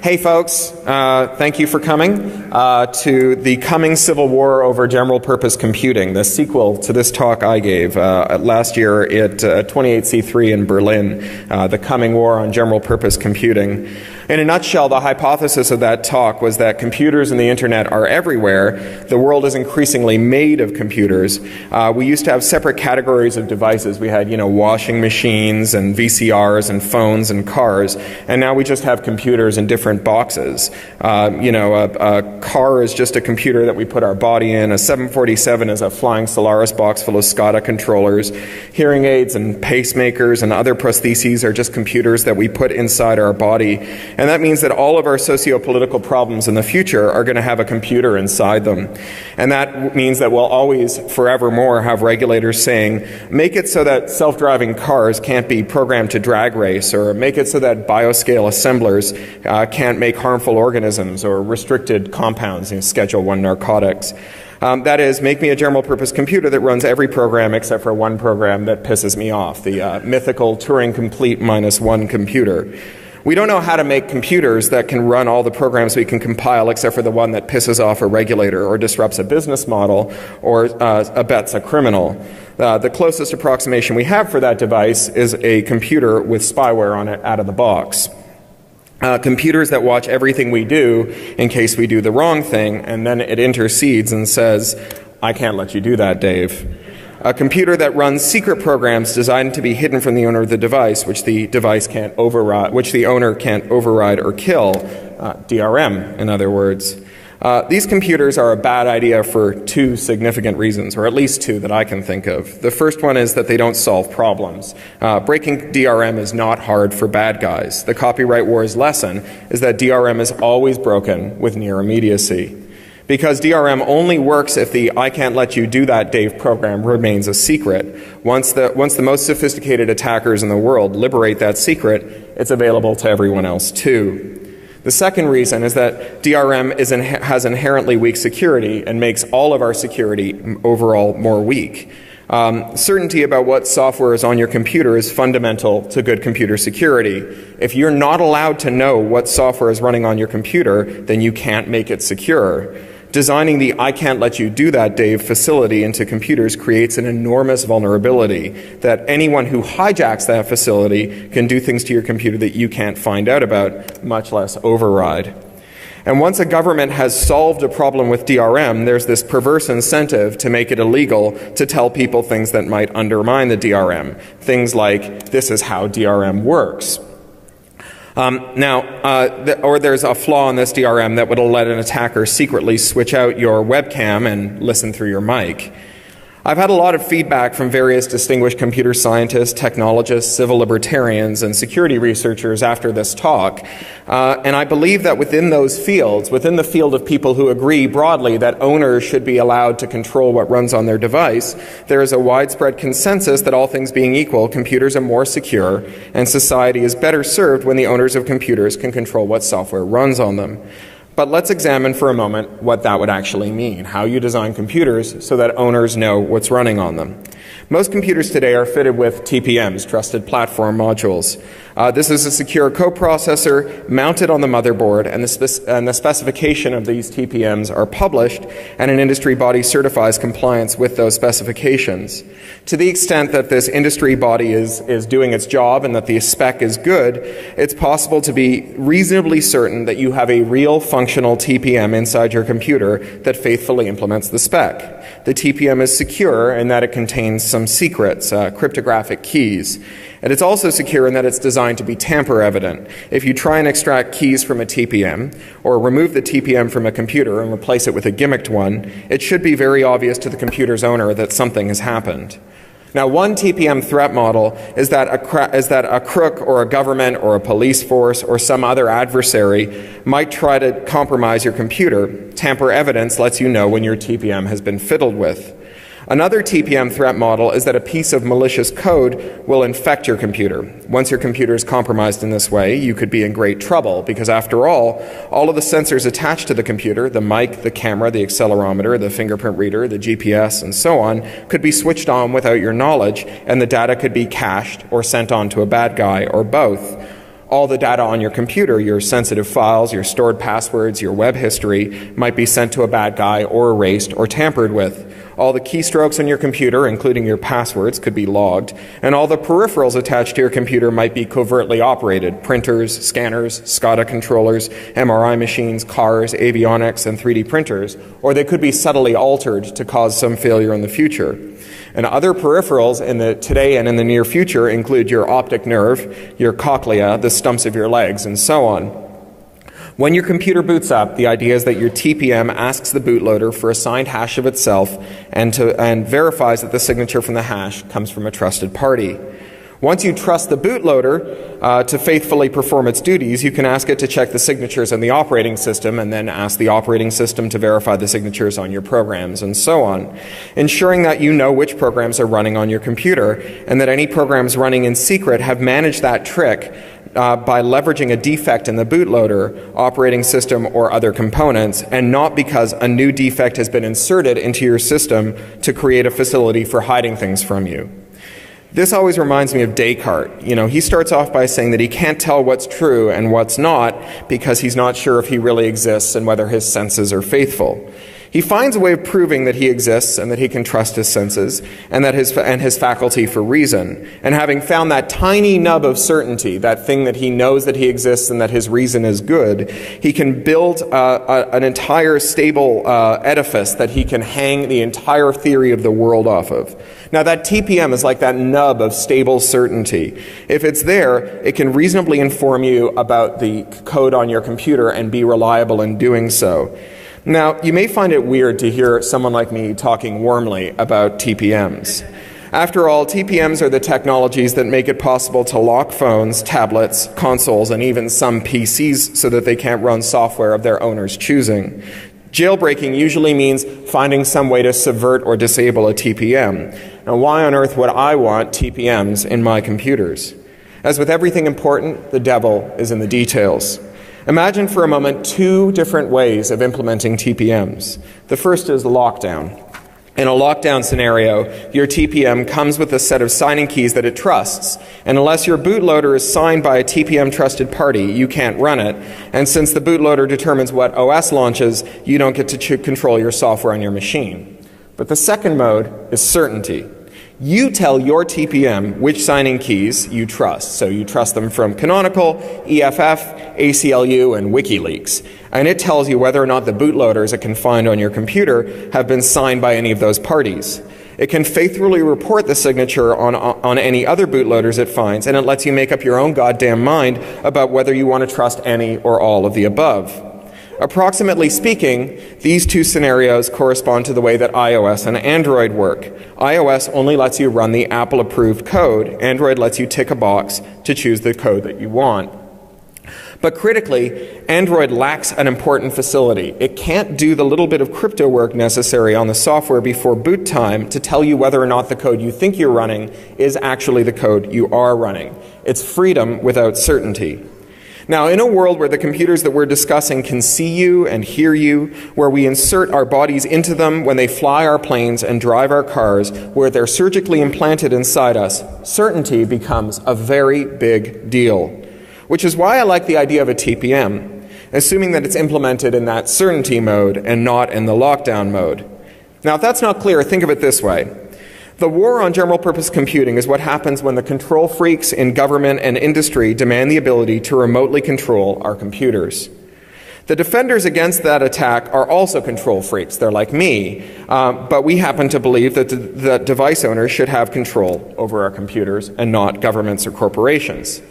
Hey folks, thank you for coming to the coming civil war over general purpose computing, the sequel to this talk I gave last year at 28C3 in Berlin, the coming war on general purpose computing. In a nutshell, the hypothesis of that talk was that computers and the internet are everywhere. The world is increasingly made of computers. We used to have separate categories of devices. We had, washing machines and VCRs and phones and cars, and now we just have computers in different boxes. A car is just a computer that we put our body in. A 747 is a flying Solaris box full of SCADA controllers. Hearing aids and pacemakers and other prostheses are just computers that we put inside our body. And that means that all of our socio-political problems in the future are going to have a computer inside them. And that means that we'll always, forevermore, have regulators saying, make it so that self-driving cars can't be programmed to drag race, or make it so that bioscale assemblers can't make harmful organisms or restricted compounds, Schedule 1 narcotics. That is, make me a general-purpose computer that runs every program except for one program that pisses me off, the mythical Turing-complete -1 computer. We don't know how to make computers that can run all the programs we can compile except for the one that pisses off a regulator or disrupts a business model or abets a criminal. The closest approximation we have for that device is a computer with spyware on it out of the box. Computers that watch everything we do in case we do the wrong thing, and then it intercedes and says, I can't let you do that, Dave. A computer that runs secret programs designed to be hidden from the owner of the device, which the device can't override, which the owner can't override or kill, DRM, in other words. These computers are a bad idea for two significant reasons, or at least two that I can think of. The first one is that they don't solve problems. Breaking DRM is not hard for bad guys. The copyright war's lesson is that DRM is always broken with near immediacy. Because DRM only works if the I can't let you do that, Dave program remains a secret. Once the most sophisticated attackers in the world liberate that secret, it's available to everyone else too. The second reason is that DRM has inherently weak security and makes all of our security overall more weak. Certainty about what software is on your computer is fundamental to good computer security. If you're not allowed to know what software is running on your computer, then you can't make it secure. Designing the I can't let you do that, Dave facility into computers creates an enormous vulnerability that anyone who hijacks that facility can do things to your computer that you can't find out about, much less override. And once a government has solved a problem with DRM, there's this perverse incentive to make it illegal to tell people things that might undermine the DRM. Things like, this is how DRM works. Or there's a flaw in this DRM that would let an attacker secretly switch out your webcam and listen through your mic. I've had a lot of feedback from various distinguished computer scientists, technologists, civil libertarians, and security researchers after this talk. And I believe that within those fields, within the field of people who agree broadly that owners should be allowed to control what runs on their device, there is a widespread consensus that all things being equal, computers are more secure, and society is better served when the owners of computers can control what software runs on them. But let's examine for a moment what that would actually mean, how you design computers so that owners know what's running on them. Most computers today are fitted with TPMs, Trusted Platform Modules. This is a secure coprocessor mounted on the motherboard, and the specification of these TPMs are published, and an industry body certifies compliance with those specifications. To the extent that this industry body is doing its job and that the spec is good, it's possible to be reasonably certain that you have a real functional TPM inside your computer that faithfully implements the spec. The TPM is secure in that it contains some secrets, cryptographic keys. And it's also secure in that it's designed to be tamper evident. If you try and extract keys from a TPM, or remove the TPM from a computer and replace it with a gimmicked one, it should be very obvious to the computer's owner that something has happened. Now, one TPM threat model is that a crook or a government or a police force or some other adversary might try to compromise your computer. Tamper evidence lets you know when your TPM has been fiddled with. Another TPM threat model is that a piece of malicious code will infect your computer. Once your computer is compromised in this way, you could be in great trouble because, after all of the sensors attached to the computer, the mic, the camera, the accelerometer, the fingerprint reader, the GPS, and so on, could be switched on without your knowledge, and the data could be cached or sent on to a bad guy or both. All the data on your computer, your sensitive files, your stored passwords, your web history, might be sent to a bad guy or erased or tampered with. All the keystrokes on your computer, including your passwords, could be logged, and all the peripherals attached to your computer might be covertly operated: printers, scanners, SCADA controllers, MRI machines, cars, avionics, and 3D printers, or they could be subtly altered to cause some failure in the future. And other peripherals in the today and in the near future include your optic nerve, your cochlea, the stumps of your legs, and so on. When your computer boots up, the idea is that your TPM asks the bootloader for a signed hash of itself and verifies that the signature from the hash comes from a trusted party. Once you trust the bootloader to faithfully perform its duties, you can ask it to check the signatures on the operating system and then ask the operating system to verify the signatures on your programs and so on, ensuring that you know which programs are running on your computer and that any programs running in secret have managed that trick by leveraging a defect in the bootloader, operating system, or other components, and not because a new defect has been inserted into your system to create a facility for hiding things from you. This always reminds me of Descartes. He starts off by saying that he can't tell what's true and what's not because he's not sure if he really exists and whether his senses are faithful. He finds a way of proving that he exists and that he can trust his senses and that his faculty for reason. And having found that tiny nub of certainty, that thing that he knows that he exists and that his reason is good, he can build an entire stable edifice that he can hang the entire theory of the world off of. Now that TPM is like that nub of stable certainty. If it's there, it can reasonably inform you about the code on your computer and be reliable in doing so. Now, you may find it weird to hear someone like me talking warmly about TPMs. After all, TPMs are the technologies that make it possible to lock phones, tablets, consoles, and even some PCs so that they can't run software of their owner's choosing. Jailbreaking usually means finding some way to subvert or disable a TPM. Now, why on earth would I want TPMs in my computers? As with everything important, the devil is in the details. Imagine for a moment two different ways of implementing TPMs. The first is lockdown. In a lockdown scenario, your TPM comes with a set of signing keys that it trusts, and unless your bootloader is signed by a TPM trusted party, you can't run it. And since the bootloader determines what OS launches, you don't get to control your software on your machine. But the second mode is certainty. You tell your TPM which signing keys you trust. So you trust them from Canonical, EFF, ACLU, and WikiLeaks. And it tells you whether or not the bootloaders it can find on your computer have been signed by any of those parties. It can faithfully report the signature on any other bootloaders it finds, and it lets you make up your own goddamn mind about whether you want to trust any or all of the above. Approximately speaking, these two scenarios correspond to the way that iOS and Android work. iOS only lets you run the Apple-approved code. Android lets you tick a box to choose the code that you want. But critically, Android lacks an important facility. It can't do the little bit of crypto work necessary on the software before boot time to tell you whether or not the code you think you're running is actually the code you are running. It's freedom without certainty. Now, in a world where the computers that we're discussing can see you and hear you, where we insert our bodies into them when they fly our planes and drive our cars, where they're surgically implanted inside us, certainty becomes a very big deal. Which is why I like the idea of a TPM, assuming that it's implemented in that certainty mode and not in the lockdown mode. Now, if that's not clear, think of it this way. The war on general-purpose computing is what happens when the control freaks in government and industry demand the ability to remotely control our computers. The defenders against that attack are also control freaks. They're like me, but we happen to believe that the device owners should have control over our computers and not governments or corporations.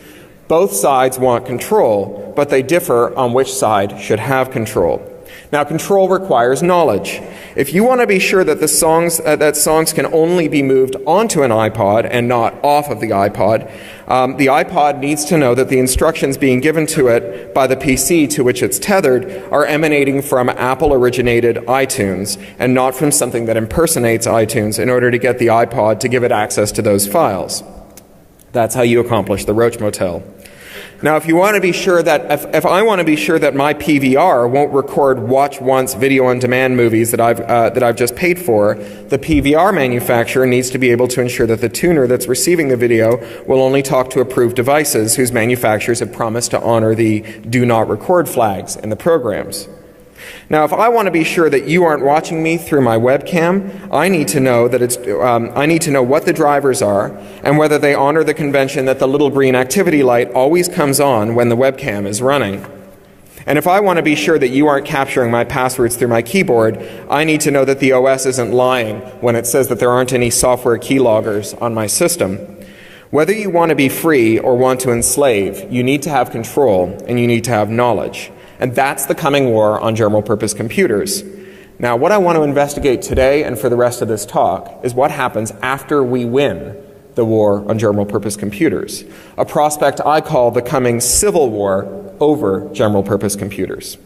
Both sides want control, but they differ on which side should have control. Now, control requires knowledge. If you want to be sure that songs can only be moved onto an iPod and not off of the iPod needs to know that the instructions being given to it by the PC to which it's tethered are emanating from Apple-originated iTunes and not from something that impersonates iTunes in order to get the iPod to give it access to those files. That's how you accomplish the Roach Motel. Now, if you want to be sure that, if I want to be sure that my PVR won't record watch once video on demand movies that I've just paid for, the PVR manufacturer needs to be able to ensure that the tuner that's receiving the video will only talk to approved devices whose manufacturers have promised to honor the do not record flags in the programs. Now, if I want to be sure that you aren't watching me through my webcam, I need to know I need to know what the drivers are and whether they honor the convention that the little green activity light always comes on when the webcam is running. And if I want to be sure that you aren't capturing my passwords through my keyboard, I need to know that the OS isn't lying when it says that there aren't any software keyloggers on my system. Whether you want to be free or want to enslave, you need to have control and you need to have knowledge. And that's the coming war on general-purpose computers. Now, what I want to investigate today and for the rest of this talk is what happens after we win the war on general-purpose computers, a prospect I call the coming civil war over general-purpose computers.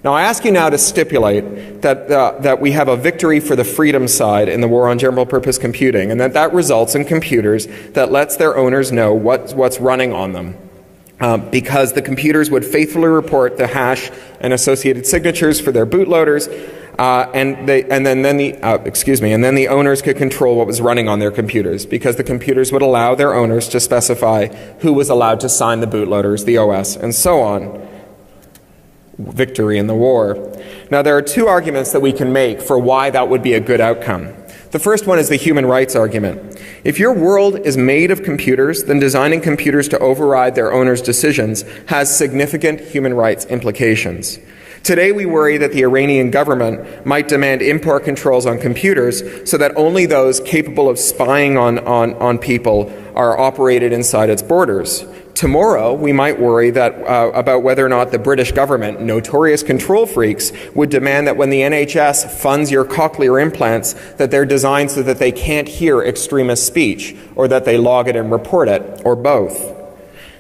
Now, I ask you now to stipulate that we have a victory for the freedom side in the war on general-purpose computing, and that results in computers that lets their owners know what's running on them. Because the computers would faithfully report the hash and associated signatures for their bootloaders, and then the owners could control what was running on their computers, because the computers would allow their owners to specify who was allowed to sign the bootloaders, the OS, and so on. Victory in the war. Now, there are two arguments that we can make for why that would be a good outcome. The first one is the human rights argument. If your world is made of computers, then designing computers to override their owners' decisions has significant human rights implications. Today we worry that the Iranian government might demand import controls on computers so that only those capable of spying on people are operated inside its borders. Tomorrow we might worry about whether or not the British government, notorious control freaks, would demand that when the NHS funds your cochlear implants that they're designed so that they can't hear extremist speech, or that they log it and report it, or both.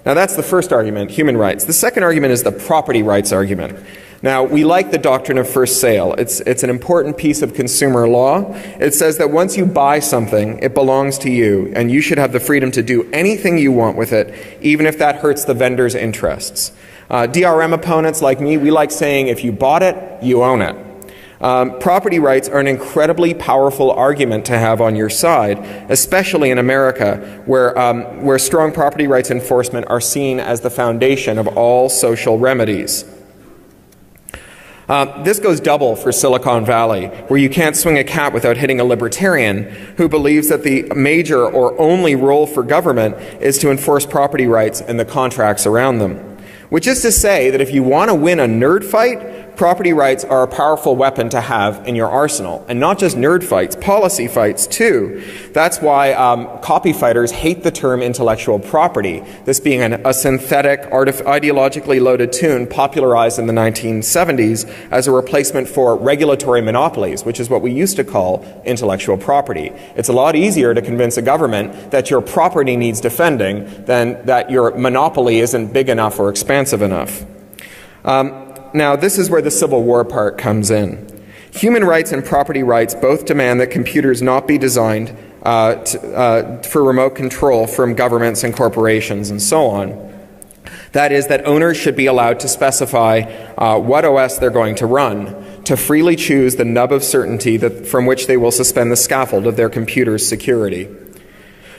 Now that's the first argument, human rights. The second argument is the property rights argument. Now, we like the doctrine of first sale. It's an important piece of consumer law. It says that once you buy something, it belongs to you, and you should have the freedom to do anything you want with it, even if that hurts the vendor's interests. DRM opponents like me, we like saying if you bought it, you own it. Property rights are an incredibly powerful argument to have on your side, especially in America, where strong property rights enforcement are seen as the foundation of all social remedies. This goes double for Silicon Valley, where you can't swing a cat without hitting a libertarian who believes that the major or only role for government is to enforce property rights and the contracts around them. Which is to say that if you want to win a nerd fight, property rights are a powerful weapon to have in your arsenal. And not just nerd fights, policy fights too. That's why copy fighters hate the term intellectual property, this being a synthetic, ideologically loaded tune popularized in the 1970s as a replacement for regulatory monopolies, which is what we used to call intellectual property. It's a lot easier to convince a government that your property needs defending than that your monopoly isn't big enough or expansive enough. Now, this is where the Civil War part comes in. Human rights and property rights both demand that computers not be designed for remote control from governments and corporations and so on. That is, that owners should be allowed to specify what OS they're going to run, to freely choose the nub of certainty from which they will suspend the scaffold of their computer's security.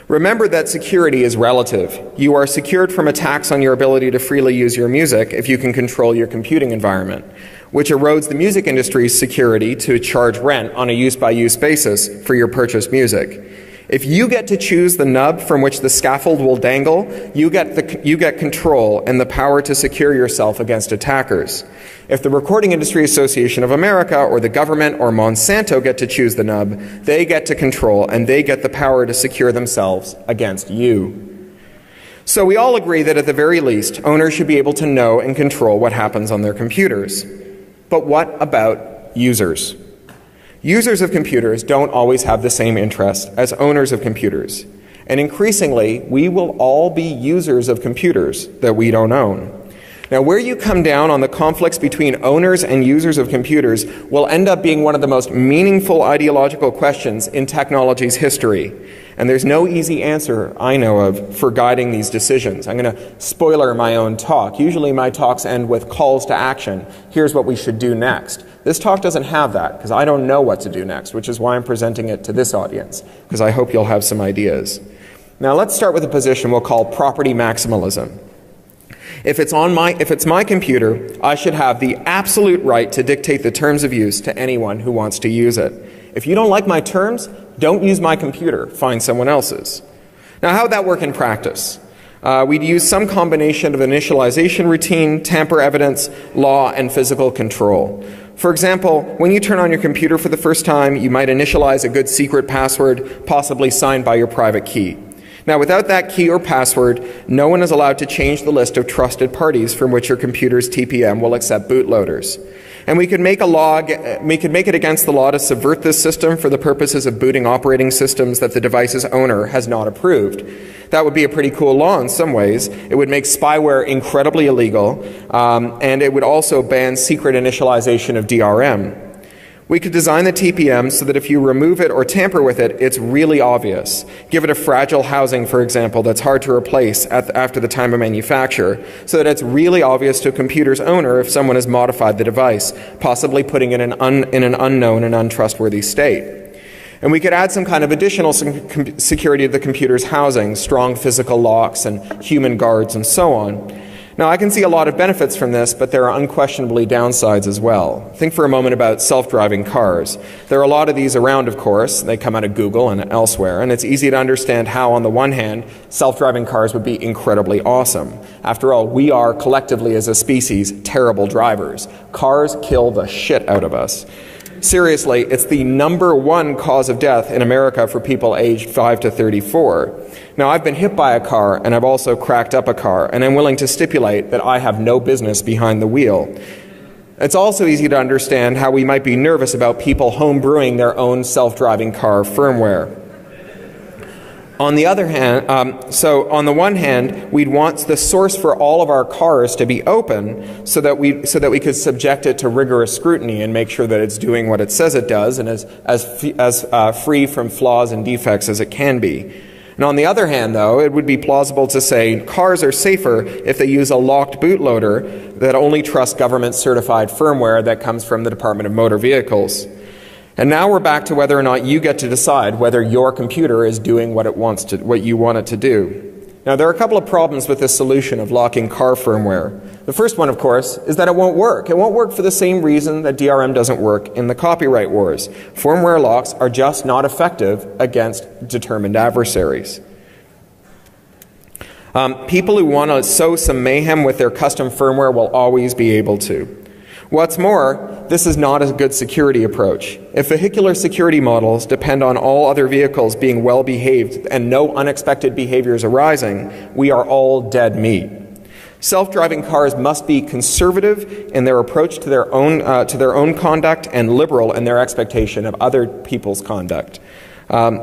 Remember that security is relative. You are secured from attacks on your ability to freely use your music if you can control your computing environment, which erodes the music industry's security to charge rent on a use-by-use basis for your purchased music. If you get to choose the nub from which the scaffold will dangle, you get control and the power to secure yourself against attackers. If the Recording Industry Association of America or the government or Monsanto get to choose the nub, they get to control and they get the power to secure themselves against you. So we all agree that at the very least, owners should be able to know and control what happens on their computers. But what about users? Users of computers don't always have the same interest as owners of computers. And increasingly, we will all be users of computers that we don't own. Now, where you come down on the conflicts between owners and users of computers will end up being one of the most meaningful ideological questions in technology's history. And there's no easy answer I know of for guiding these decisions. I'm going to spoiler my own talk. Usually my talks end with calls to action. Here's what we should do next. This talk doesn't have that because I don't know what to do next, which is why I'm presenting it to this audience, because I hope you'll have some ideas. Now let's start with a position we'll call property maximalism. If it's my computer, I should have the absolute right to dictate the terms of use to anyone who wants to use it. If you don't like my terms, don't use my computer, find someone else's. Now how would that work in practice? We'd use some combination of initialization routine, tamper evidence, law, and physical control. For example, when you turn on your computer for the first time, you might initialize a good secret password, possibly signed by your private key. Now, without that key or password, no one is allowed to change the list of trusted parties from which your computer's TPM will accept bootloaders. And we could make it against the law to subvert this system for the purposes of booting operating systems that the device's owner has not approved. That would be a pretty cool law in some ways. It would make spyware incredibly illegal, and it would also ban secret initialization of DRM. We could design the TPM so that if you remove it or tamper with it, it's really obvious. Give it a fragile housing, for example, that's hard to replace after the time of manufacture, so that it's really obvious to a computer's owner if someone has modified the device, possibly putting it in an unknown and untrustworthy state. And we could add some kind of additional security to the computer's housing, strong physical locks and human guards and so on. Now, I can see a lot of benefits from this, but there are unquestionably downsides as well. Think for a moment about self-driving cars. There are a lot of these around, of course. They come out of Google and elsewhere, and it's easy to understand how, on the one hand, self-driving cars would be incredibly awesome. After all, we are collectively as a species terrible drivers. Cars kill the shit out of us. Seriously, it's the #1 cause of death in America for people aged 5 to 34. Now, I've been hit by a car, and I've also cracked up a car, and I'm willing to stipulate that I have no business behind the wheel. It's also easy to understand how we might be nervous about people homebrewing their own self-driving car firmware. On the other hand, on the one hand, we'd want the source for all of our cars to be open so that we could subject it to rigorous scrutiny and make sure that it's doing what it says it does and as free from flaws and defects as it can be. And on the other hand, though, it would be plausible to say cars are safer if they use a locked bootloader that only trusts government-certified firmware that comes from the Department of Motor Vehicles. And now we're back to whether or not you get to decide whether your computer is doing what you want it to do. Now, there are a couple of problems with this solution of locking car firmware. The first one, of course, is that it won't work. It won't work for the same reason that DRM doesn't work in the copyright wars. Firmware locks are just not effective against determined adversaries. People who want to sow some mayhem with their custom firmware will always be able to. What's more, this is not a good security approach. If vehicular security models depend on all other vehicles being well behaved and no unexpected behaviors arising, we are all dead meat. Self-driving cars must be conservative in their approach to their own conduct and liberal in their expectation of other people's conduct.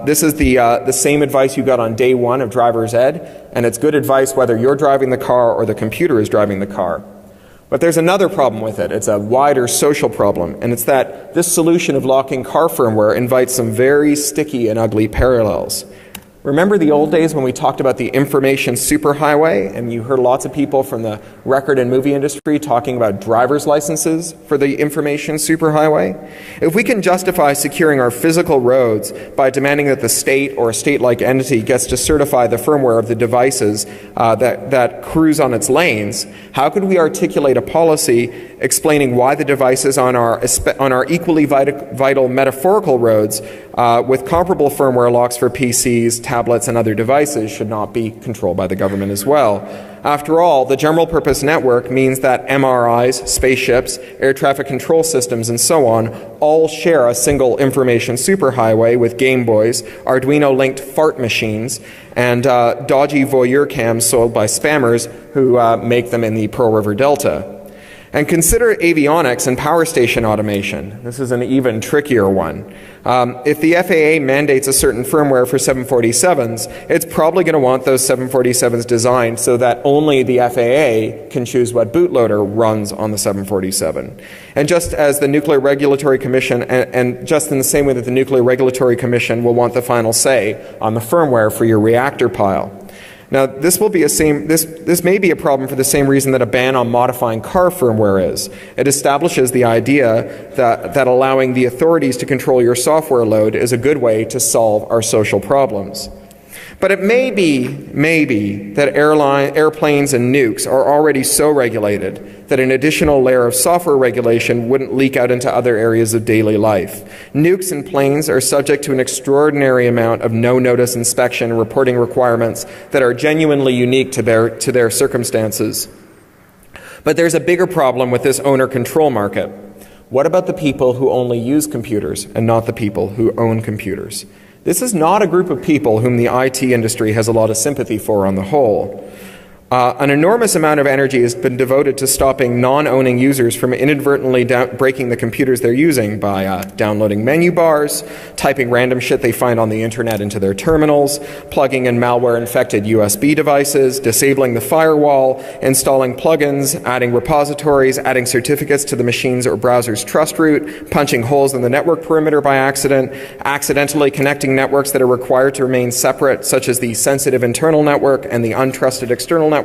This is the same advice you got on day one of driver's ed, and it's good advice whether you're driving the car or the computer is driving the car. But there's another problem with it. It's a wider social problem, and it's that this solution of locking car firmware invites some very sticky and ugly parallels. Remember the old days when we talked about the information superhighway, and you heard lots of people from the record and movie industry talking about driver's licenses for the information superhighway? If we can justify securing our physical roads by demanding that the state or a state-like entity gets to certify the firmware of the devices that cruise on its lanes, how could we articulate a policy explaining why the devices on our equally vital metaphorical roads with comparable firmware locks for PCs, tablets, and other devices should not be controlled by the government as well? After all, the general purpose network means that MRIs, spaceships, air traffic control systems, and so on all share a single information superhighway with Game Boys, Arduino-linked fart machines, and dodgy voyeur cams sold by spammers who make them in the Pearl River Delta. And consider avionics and power station automation. This is an even trickier one. If the FAA mandates a certain firmware for 747s, it's probably going to want those 747s designed so that only the FAA can choose what bootloader runs on the 747. And just as the Nuclear Regulatory Commission, and just in the same way that the Nuclear Regulatory Commission will want the final say on the firmware for your reactor pile. Now, this may be a problem for the same reason that a ban on modifying car firmware is. It establishes the idea that allowing the authorities to control your software load is a good way to solve our social problems. But it may be that airplanes and nukes are already so regulated that an additional layer of software regulation wouldn't leak out into other areas of daily life. Nukes and planes are subject to an extraordinary amount of no-notice inspection and reporting requirements that are genuinely unique to their circumstances. But there's a bigger problem with this owner-control market. What about the people who only use computers and not the people who own computers? This is not a group of people whom the IT industry has a lot of sympathy for on the whole. An enormous amount of energy has been devoted to stopping non-owning users from inadvertently breaking the computers they're using by downloading menu bars, typing random shit they find on the internet into their terminals, plugging in malware-infected USB devices, disabling the firewall, installing plugins, adding repositories, adding certificates to the machine's or browser's trust root, punching holes in the network perimeter by accident, accidentally connecting networks that are required to remain separate, such as the sensitive internal network and the untrusted external network,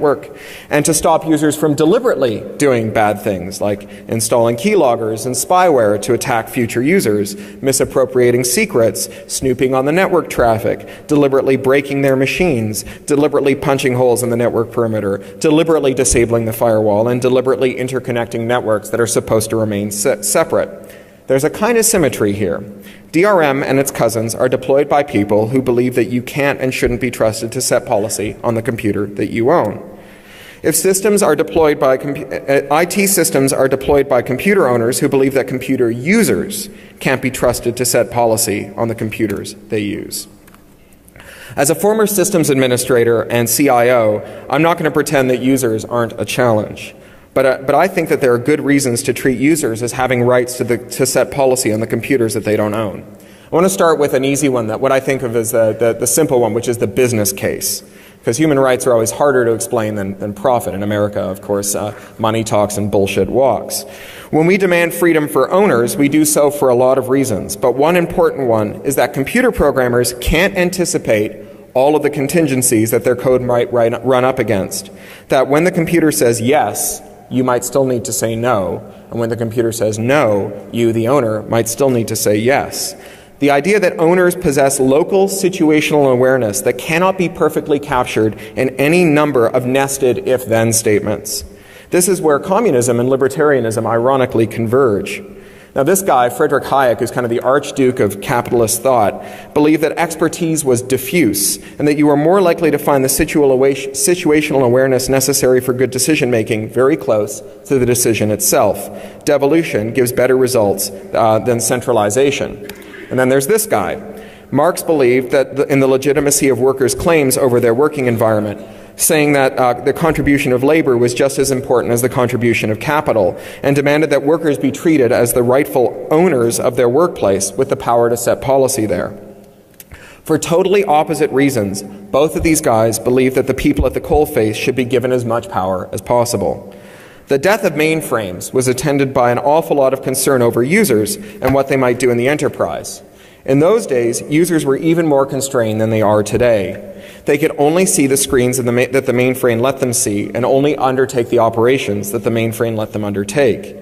and to stop users from deliberately doing bad things like installing keyloggers and spyware to attack future users, misappropriating secrets, snooping on the network traffic, deliberately breaking their machines, deliberately punching holes in the network perimeter, deliberately disabling the firewall, and deliberately interconnecting networks that are supposed to remain separate. There's a kind of symmetry here. DRM and its cousins are deployed by people who believe that you can't and shouldn't be trusted to set policy on the computer that you own. If systems are deployed by IT systems are deployed by computer owners who believe that computer users can't be trusted to set policy on the computers they use. As a former systems administrator and CIO, I'm not going to pretend that users aren't a challenge. But I think that there are good reasons to treat users as having rights to set policy on the computers that they don't own. I want to start with an easy one, that what I think of as the simple one, which is the business case. Because human rights are always harder to explain than profit. In America, of course, money talks and bullshit walks. When we demand freedom for owners, we do so for a lot of reasons. But one important one is that computer programmers can't anticipate all of the contingencies that their code might run up against. That when the computer says yes, you might still need to say no. And when the computer says no, you, the owner, might still need to say yes. The idea that owners possess local situational awareness that cannot be perfectly captured in any number of nested if-then statements. This is where communism and libertarianism ironically converge. Now this guy, Friedrich Hayek, who's kind of the archduke of capitalist thought, believed that expertise was diffuse and that you were more likely to find the situational awareness necessary for good decision making very close to the decision itself. Devolution gives better results than centralization. And then there's this guy. Marx believed that in the legitimacy of workers' claims over their working environment, saying that the contribution of labor was just as important as the contribution of capital, and demanded that workers be treated as the rightful owners of their workplace with the power to set policy there. For totally opposite reasons, both of these guys believed that the people at the coalface should be given as much power as possible. The death of mainframes was attended by an awful lot of concern over users and what they might do in the enterprise. In those days, users were even more constrained than they are today. They could only see the screens that the mainframe let them see and only undertake the operations that the mainframe let them undertake.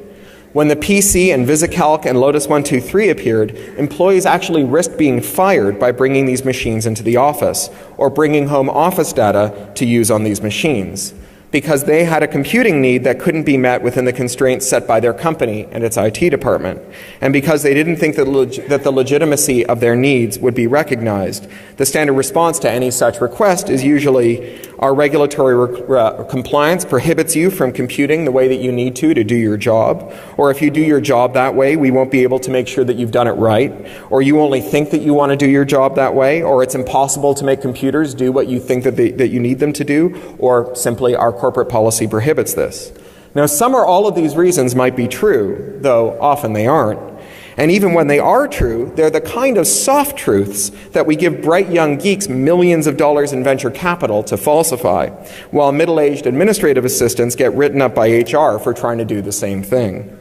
When the PC and VisiCalc and Lotus 123 appeared, employees actually risked being fired by bringing these machines into the office or bringing home office data to use on these machines, because they had a computing need that couldn't be met within the constraints set by their company and its IT department, and because they didn't think that the legitimacy of their needs would be recognized. The standard response to any such request is usually, our regulatory compliance prohibits you from computing the way that you need to do your job, or if you do your job that way, we won't be able to make sure that you've done it right, or you only think that you want to do your job that way, or it's impossible to make computers do what you think that you need them to do, or simply our corporate policy prohibits this. Now, some or all of these reasons might be true, though often they aren't. And even when they are true, they're the kind of soft truths that we give bright young geeks millions of dollars in venture capital to falsify, while middle-aged administrative assistants get written up by HR for trying to do the same thing.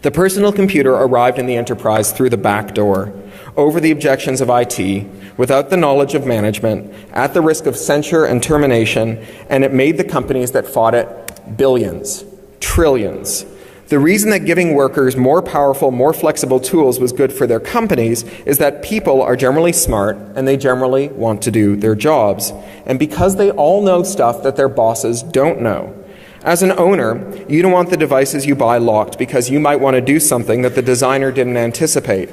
The personal computer arrived in the enterprise through the back door, over the objections of IT, without the knowledge of management, at the risk of censure and termination, and it made the companies that fought it billions, trillions. The reason that giving workers more powerful, more flexible tools was good for their companies is that people are generally smart and they generally want to do their jobs. And because they all know stuff that their bosses don't know. As an owner, you don't want the devices you buy locked because you might want to do something that the designer didn't anticipate.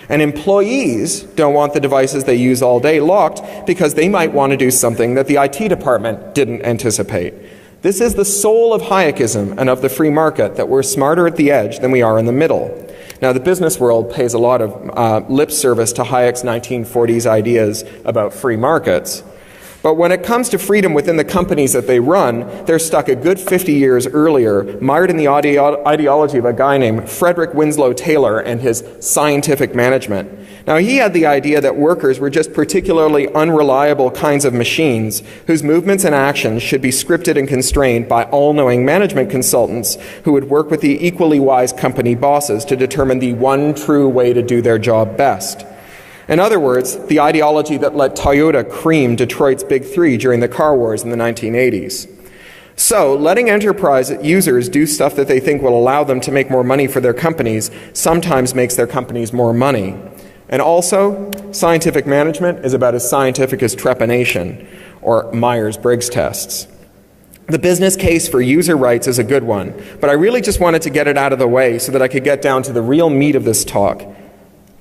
And employees don't want the devices they use all day locked because they might want to do something that the IT department didn't anticipate. This is the soul of Hayekism and of the free market, that we're smarter at the edge than we are in the middle. Now, the business world pays a lot of lip service to Hayek's 1940s ideas about free markets. But when it comes to freedom within the companies that they run, they're stuck a good 50 years earlier, mired in the ideology of a guy named Frederick Winslow Taylor and his scientific management. Now, he had the idea that workers were just particularly unreliable kinds of machines whose movements and actions should be scripted and constrained by all-knowing management consultants who would work with the equally wise company bosses to determine the one true way to do their job best. In other words, the ideology that let Toyota cream Detroit's Big Three during the car wars in the 1980s. So, letting enterprise users do stuff that they think will allow them to make more money for their companies sometimes makes their companies more money. And also, scientific management is about as scientific as trepanation, or Myers-Briggs tests. The business case for user rights is a good one, but I really just wanted to get it out of the way so that I could get down to the real meat of this talk.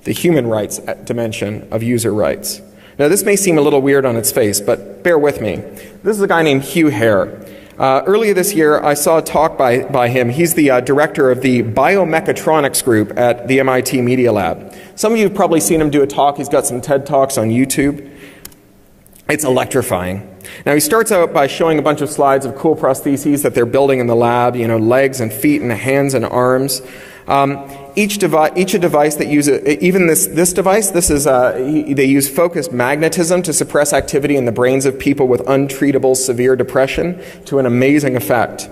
The human rights dimension of user rights. Now, this may seem a little weird on its face, but bear with me. This is a guy named Hugh Hare. Earlier this year, I saw a talk by him. He's the director of the biomechatronics group at the MIT Media Lab. Some of you have probably seen him do a talk. He's got some TED Talks on YouTube. It's electrifying. Now, he starts out by showing a bunch of slides of cool prostheses that they're building in the lab, legs and feet and hands and arms. Each a device that uses, even this device, they use focused magnetism to suppress activity in the brains of people with untreatable severe depression to an amazing effect.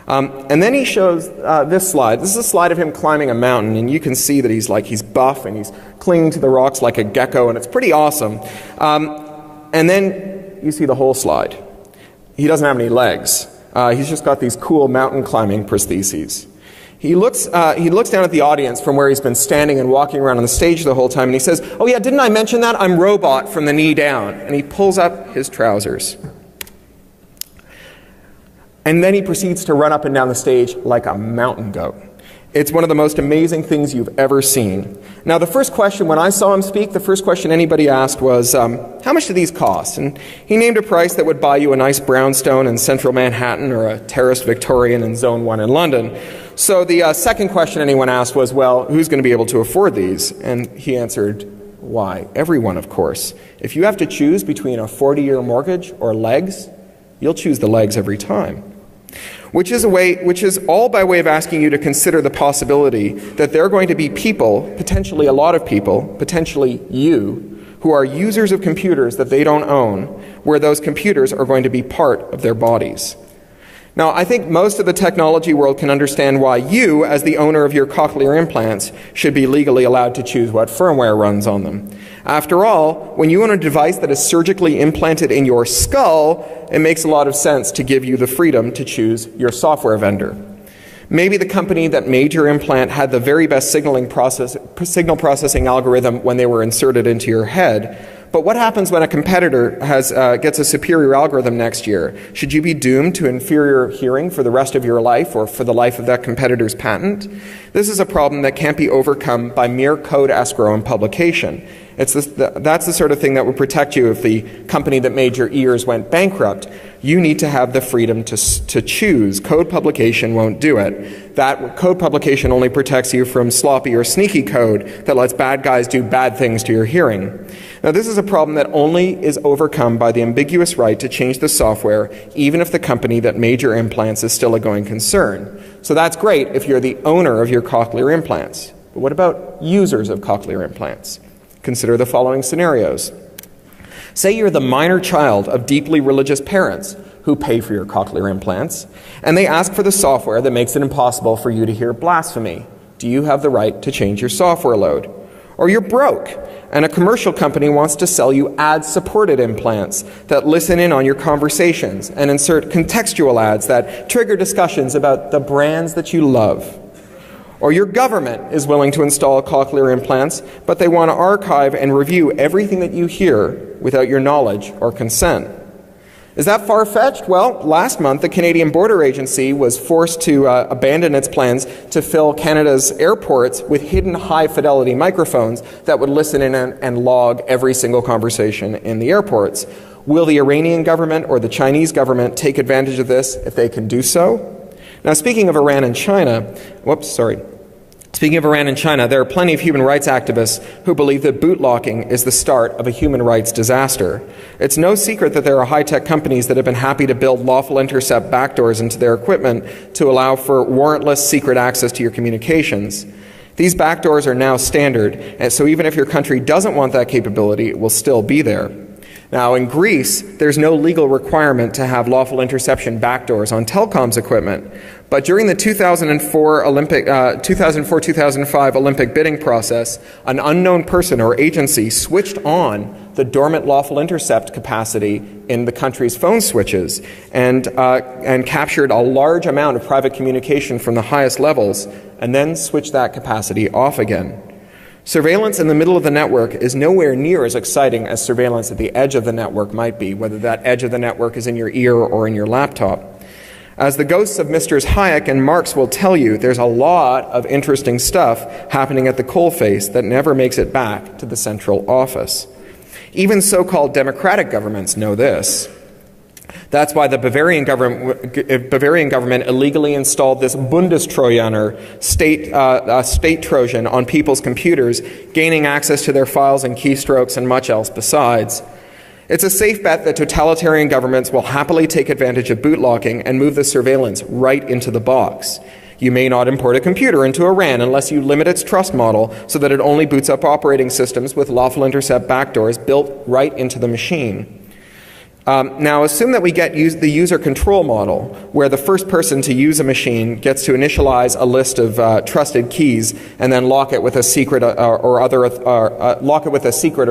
And then he shows this slide. This is a slide of him climbing a mountain, and you can see that he's buff and he's clinging to the rocks like a gecko, and it's pretty awesome. And then you see the whole slide. He doesn't have any legs. He's just got these cool mountain climbing prostheses. He looks down at the audience from where he's been standing and walking around on the stage the whole time, and he says, "Oh yeah, didn't I mention that? I'm robot from the knee down." And he pulls up his trousers. And then he proceeds to run up and down the stage like a mountain goat. It's one of the most amazing things you've ever seen. Now, the first question, when I saw him speak, the first question anybody asked was, how much do these cost? And he named a price that would buy you a nice brownstone in central Manhattan or a terraced Victorian in Zone 1 in London. So the second question anyone asked was, well, who's going to be able to afford these? And he answered, why, everyone, of course. If you have to choose between a 40-year mortgage or legs, you'll choose the legs every time. Which is all by way of asking you to consider the possibility that there are going to be people, potentially a lot of people, potentially you, who are users of computers that they don't own, where those computers are going to be part of their bodies. Now, I think most of the technology world can understand why you, as the owner of your cochlear implants, should be legally allowed to choose what firmware runs on them. After all, when you own a device that is surgically implanted in your skull, it makes a lot of sense to give you the freedom to choose your software vendor. Maybe the company that made your implant had the very best signal processing algorithm when they were inserted into your head. But what happens when a competitor gets a superior algorithm next year? Should you be doomed to inferior hearing for the rest of your life or for the life of that competitor's patent? This is a problem that can't be overcome by mere code escrow and publication. That's the sort of thing that would protect you if the company that made your ears went bankrupt. You need to have the freedom to choose. Code publication won't do it. That code publication only protects you from sloppy or sneaky code that lets bad guys do bad things to your hearing. Now, this is a problem that only is overcome by the ambiguous right to change the software, even if the company that made your implants is still a going concern. So that's great if you're the owner of your cochlear implants. But what about users of cochlear implants? Consider the following scenarios. Say you're the minor child of deeply religious parents who pay for your cochlear implants, and they ask for the software that makes it impossible for you to hear blasphemy. Do you have the right to change your software load? Or you're broke, and a commercial company wants to sell you ad-supported implants that listen in on your conversations and insert contextual ads that trigger discussions about the brands that you love. Or your government is willing to install cochlear implants, but they want to archive and review everything that you hear without your knowledge or consent. Is that far-fetched? Well, last month the Canadian Border Agency was forced to abandon its plans to fill Canada's airports with hidden high-fidelity microphones that would listen in and log every single conversation in the airports. Will the Iranian government or the Chinese government take advantage of this if they can do so? Now, speaking of Iran and China, there are plenty of human rights activists who believe that bootlogging is the start of a human rights disaster. It's no secret that there are high-tech companies that have been happy to build lawful intercept backdoors into their equipment to allow for warrantless secret access to your communications. These backdoors are now standard, and so even if your country doesn't want that capability, it will still be there. Now, in Greece, there's no legal requirement to have lawful interception backdoors on telecoms equipment. But during the 2004-2005 Olympic bidding process, an unknown person or agency switched on the dormant lawful intercept capacity in the country's phone switches and captured a large amount of private communication from the highest levels and then switched that capacity off again. Surveillance in the middle of the network is nowhere near as exciting as surveillance at the edge of the network might be, whether that edge of the network is in your ear or in your laptop. As the ghosts of Mr. Hayek and Marx will tell you, there's a lot of interesting stuff happening at the coalface that never makes it back to the central office. Even so-called democratic governments know this. That's why the Bavarian government illegally installed this Bundestrojaner, state Trojan, on people's computers, gaining access to their files and keystrokes and much else besides. It's a safe bet that totalitarian governments will happily take advantage of bootlogging and move the surveillance right into the box. You may not import a computer into Iran unless you limit its trust model so that it only boots up operating systems with lawful intercept backdoors built right into the machine. Now, assume that we get the user control model, where the first person to use a machine gets to initialize a list of trusted keys and then lock it with a secret or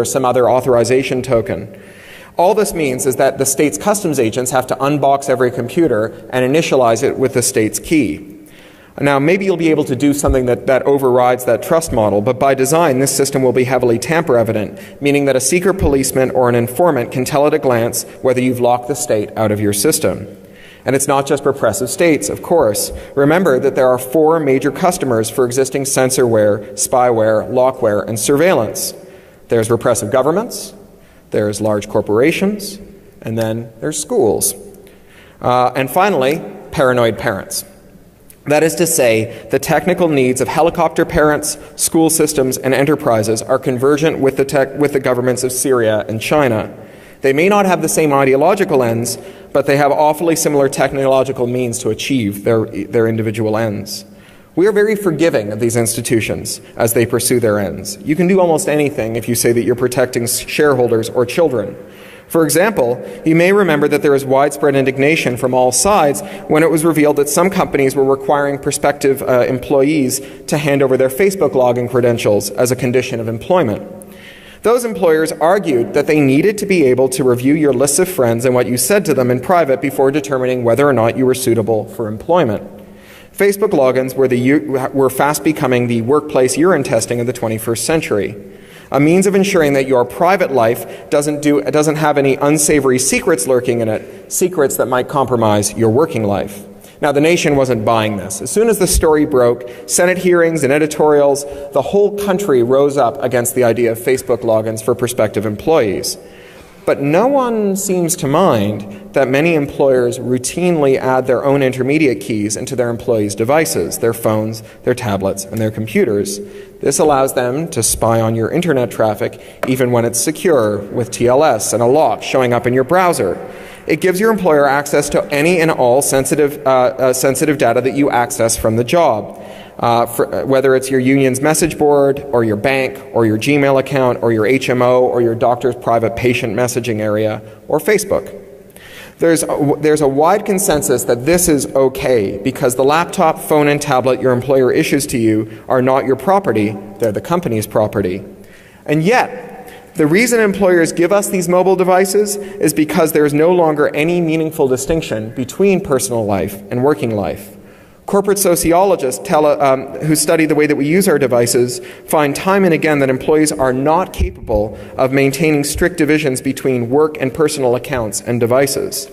some other authorization token. All this means is that the state's customs agents have to unbox every computer and initialize it with the state's key. Now, maybe you'll be able to do something that overrides that trust model, but by design, this system will be heavily tamper-evident, meaning that a secret policeman or an informant can tell at a glance whether you've locked the state out of your system. And it's not just repressive states, of course. Remember that there are 4 major customers for existing censorware, spyware, lockware, and surveillance. There's repressive governments, there's large corporations, and then there's schools. And finally, paranoid parents. That is to say, the technical needs of helicopter parents, school systems, and enterprises are convergent with the governments of Syria and China. They may not have the same ideological ends, but they have awfully similar technological means to achieve their individual ends. We are very forgiving of these institutions as they pursue their ends. You can do almost anything if you say that you're protecting shareholders or children. For example, you may remember that there was widespread indignation from all sides when it was revealed that some companies were requiring prospective employees to hand over their Facebook login credentials as a condition of employment. Those employers argued that they needed to be able to review your lists of friends and what you said to them in private before determining whether or not you were suitable for employment. Facebook logins were fast becoming the workplace urine testing of the 21st century. A means of ensuring that your private life doesn't have any unsavory secrets lurking in it, secrets that might compromise your working life. Now, the nation wasn't buying this. As soon as the story broke, Senate hearings and editorials, the whole country rose up against the idea of Facebook logins for prospective employees. But no one seems to mind that many employers routinely add their own intermediate keys into their employees' devices, their phones, their tablets, and their computers. This allows them to spy on your internet traffic even when it's secure, with TLS and a lock showing up in your browser. It gives your employer access to any and all sensitive data that you access from the job, whether it's your union's message board, or your bank, or your Gmail account, or your HMO, or your doctor's private patient messaging area, or Facebook. There's a wide consensus that this is okay because the laptop, phone, and tablet your employer issues to you are not your property, they're the company's property. And yet, the reason employers give us these mobile devices is because there is no longer any meaningful distinction between personal life and working life. Corporate sociologists who study the way that we use our devices find time and again that employees are not capable of maintaining strict divisions between work and personal accounts and devices.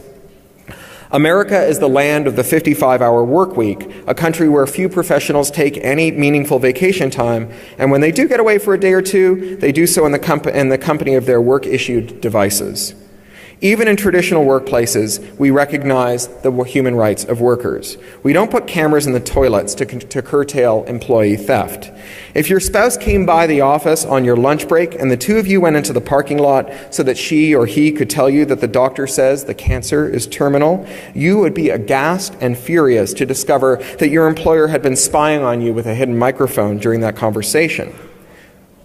America is the land of the 55-hour work week, a country where few professionals take any meaningful vacation time, and when they do get away for a day or two, they do so in the company of their work-issued devices. Even in traditional workplaces, we recognize the human rights of workers. We don't put cameras in the toilets to curtail employee theft. If your spouse came by the office on your lunch break and the two of you went into the parking lot so that she or he could tell you that the doctor says the cancer is terminal, you would be aghast and furious to discover that your employer had been spying on you with a hidden microphone during that conversation.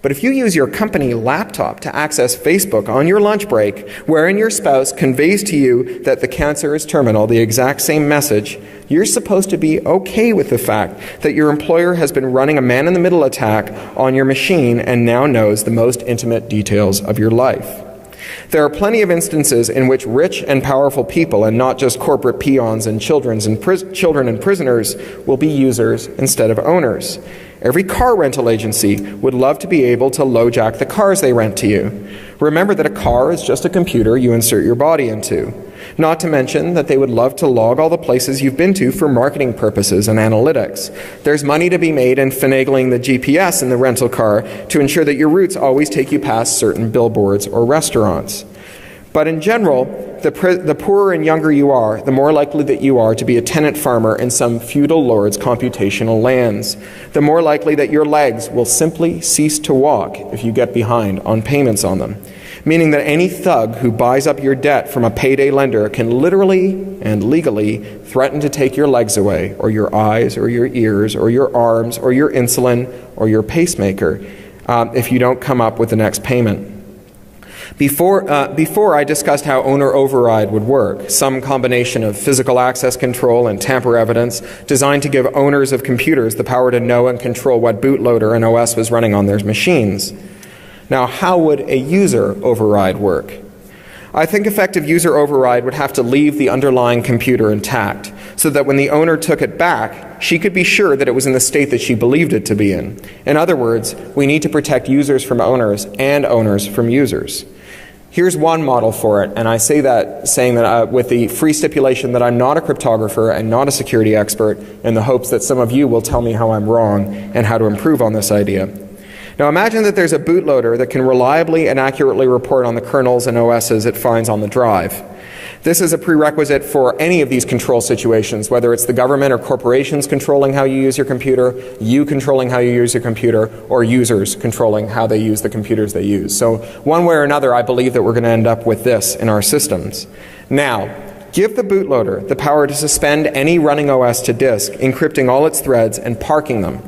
But if you use your company laptop to access Facebook on your lunch break, wherein your spouse conveys to you that the cancer is terminal, the exact same message, you're supposed to be okay with the fact that your employer has been running a man-in-the-middle attack on your machine and now knows the most intimate details of your life. There are plenty of instances in which rich and powerful people, and not just corporate peons and children and prisoners, will be users instead of owners. Every car rental agency would love to be able to LoJack the cars they rent to you. Remember that a car is just a computer you insert your body into. Not to mention that they would love to log all the places you've been to for marketing purposes and analytics. There's money to be made in finagling the GPS in the rental car to ensure that your routes always take you past certain billboards or restaurants. But in general, the poorer and younger you are, the more likely that you are to be a tenant farmer in some feudal lord's computational lands. The more likely that your legs will simply cease to walk if you get behind on payments on them. Meaning that any thug who buys up your debt from a payday lender can literally and legally threaten to take your legs away, or your eyes, or your ears, or your arms, or your insulin, or your pacemaker, if you don't come up with the next payment. Before I discussed how owner override would work, some combination of physical access control and tamper evidence designed to give owners of computers the power to know and control what bootloader an OS was running on their machines. Now, how would a user override work? I think effective user override would have to leave the underlying computer intact, so that when the owner took it back, she could be sure that it was in the state that she believed it to be in. In other words, we need to protect users from owners and owners from users. Here's one model for it, and I say that saying that with the free stipulation that I'm not a cryptographer and not a security expert, in the hopes that some of you will tell me how I'm wrong and how to improve on this idea. Now imagine that there's a bootloader that can reliably and accurately report on the kernels and OSs it finds on the drive. This is a prerequisite for any of these control situations, whether it's the government or corporations controlling how you use your computer, you controlling how you use your computer, or users controlling how they use the computers they use. So one way or another, I believe that we're going to end up with this in our systems. Now, give the bootloader the power to suspend any running OS to disk, encrypting all its threads and parking them.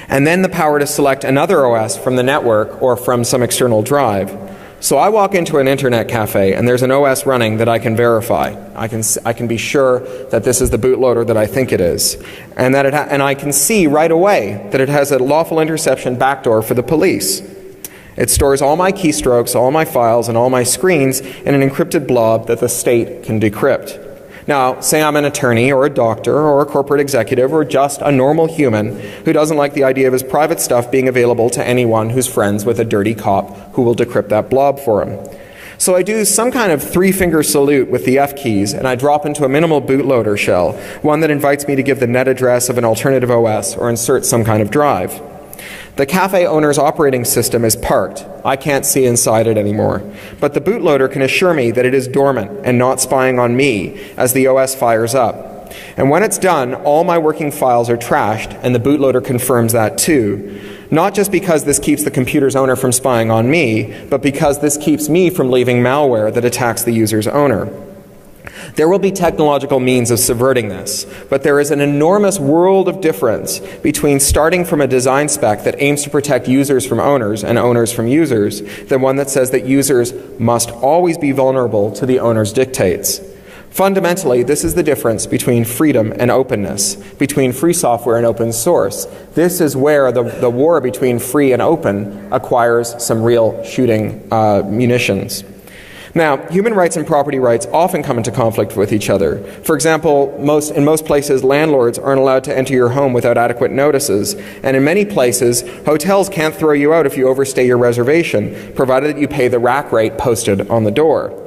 And then the power to select another OS from the network or from some external drive. So I walk into an internet cafe and there's an OS running that I can verify. I can be sure that this is the bootloader that I think it is, and and I can see right away that it has a lawful interception backdoor for the police. It stores all my keystrokes, all my files, and all my screens in an encrypted blob that the state can decrypt. Now, say I'm an attorney or a doctor or a corporate executive or just a normal human who doesn't like the idea of his private stuff being available to anyone who's friends with a dirty cop who will decrypt that blob for him. So I do some kind of three-finger salute with the F keys, and I drop into a minimal bootloader shell, one that invites me to give the net address of an alternative OS or insert some kind of drive. The cafe owner's operating system is parked. I can't see inside it anymore. But the bootloader can assure me that it is dormant and not spying on me as the OS fires up. And when it's done, all my working files are trashed, and the bootloader confirms that too. Not just because this keeps the computer's owner from spying on me, but because this keeps me from leaving malware that attacks the user's owner. There will be technological means of subverting this, but there is an enormous world of difference between starting from a design spec that aims to protect users from owners and owners from users than one that says that users must always be vulnerable to the owner's dictates. Fundamentally, this is the difference between freedom and openness, between free software and open source. This is where the war between free and open acquires some real shooting munitions. Now, human rights and property rights often come into conflict with each other. For example, in most places, landlords aren't allowed to enter your home without adequate notices, and in many places, hotels can't throw you out if you overstay your reservation, provided that you pay the rack rate posted on the door.